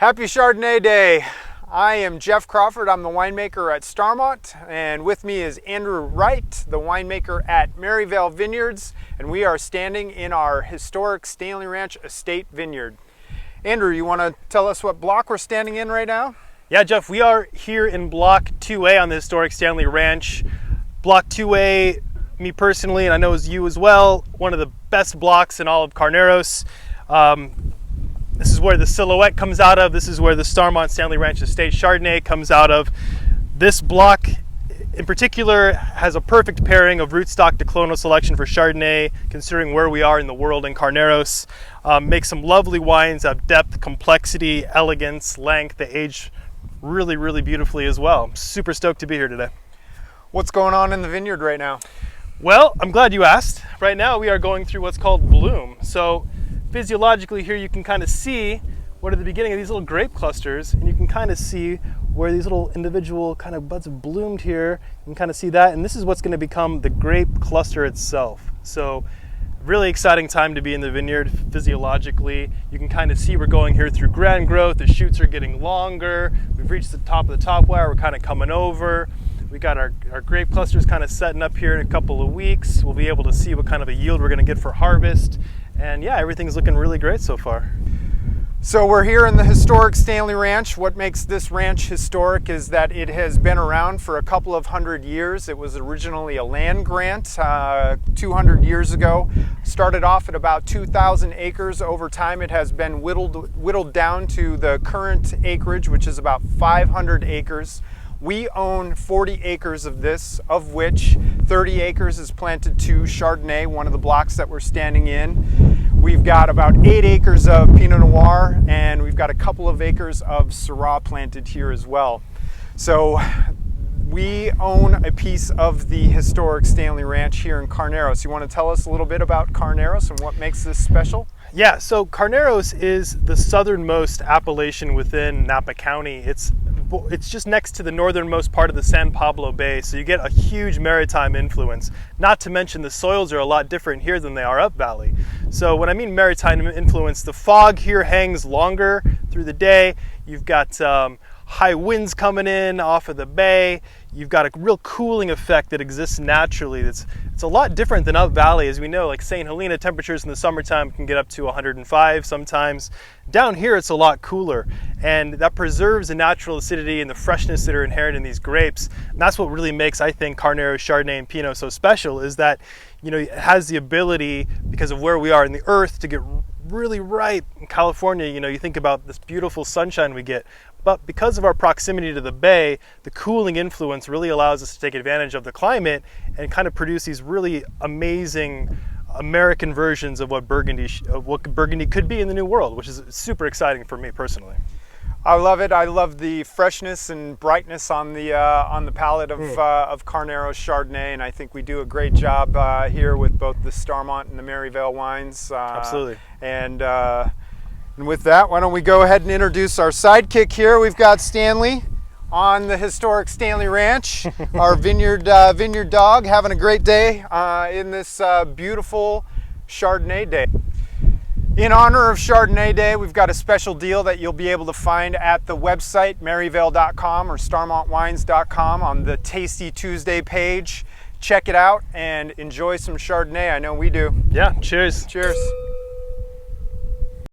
Happy Chardonnay Day. I am Jeff Crawford. I'm the winemaker at Starmont, and with me is Andrew Wright, the winemaker at Maryvale Vineyards, and we are standing in our historic Stanley Ranch Estate Vineyard. Andrew, you want to tell us what block we're standing in right now? Yeah, Jeff, we are here in Block 2A on the historic Stanley Ranch. Block 2A, me personally, and I know as you as well, one of the best blocks in all of Carneros. This is where the Silhouette comes out of. This is where the Starmont Stanley Ranch Estate Chardonnay comes out of. This block in particular has a perfect pairing of rootstock to clonal selection for Chardonnay, considering where we are in the world in Carneros. Makes some lovely wines of depth, complexity, elegance, length. They age really, really beautifully as well. I'm super stoked to be here today. What's going on in the vineyard right now? Well, I'm glad you asked. Right now we are going through what's called bloom. So physiologically here you can kind of see what are the beginning of these little grape clusters, and you can kind of see where these little individual kind of buds have bloomed here. You can kind of see that, and this is what's going to become the grape cluster itself. So really exciting time to be in the vineyard physiologically. You can kind of see we're going here through grand growth. The shoots are getting longer. We've reached the top of the top wire. We're kind of coming over. We got our grape clusters kind of setting up here in a couple of weeks. We'll be able to see what kind of a yield we're going to get for harvest. And yeah, everything's looking really great so far. So we're here in the historic Stanley Ranch. What makes this ranch historic is that it has been around for a couple of hundred years. It was originally a land grant 200 years ago. Started off at about 2,000 acres. Over time it has been whittled down to the current acreage, which is about 500 acres. We own 40 acres of this, of which 30 acres is planted to Chardonnay, one of the blocks that we're standing in. We've got about 8 acres of Pinot Noir, and we've got a couple of acres of Syrah planted here as well. So we own a piece of the historic Stanley Ranch here in Carneros. You want to tell us a little bit about Carneros and what makes this special? Yeah, so Carneros is the southernmost appellation within Napa County. It's just next to the northernmost part of the San Pablo Bay, so you get a huge maritime influence. Not to mention the soils are a lot different here than they are up valley. So when I mean maritime influence, the fog here hangs longer through the day. You've got high winds coming in off of the bay. You've got a real cooling effect that exists naturally. It's a lot different than up valley. As we know, like St. Helena, temperatures in the summertime can get up to 105 sometimes. Down here it's a lot cooler, and that preserves the natural acidity and the freshness that are inherent in these grapes. And that's what really makes, I think, Carneros, Chardonnay, and Pinot so special, is that, you know, it has the ability, because of where we are in the earth, to get really ripe. In California, you know, you think about this beautiful sunshine we get, but because of our proximity to the bay, the cooling influence really allows us to take advantage of the climate and kind of produce these really amazing American versions of what Burgundy could be in the New World, which is super exciting for me personally. I love it. I love the freshness and brightness on the palate of Carneros Chardonnay, and I think we do a great job here with both the Starmont and the Maryvale wines. Absolutely. And with that, why don't we go ahead and introduce our sidekick here. We've got Stanley on the historic Stanley Ranch, our vineyard dog, having a great day in this beautiful Chardonnay day. In honor of Chardonnay Day, we've got a special deal that you'll be able to find at the website maryvale.com or starmontwines.com on the Tasty Tuesday page. Check it out and enjoy some Chardonnay. I know we do. Yeah, cheers. Cheers.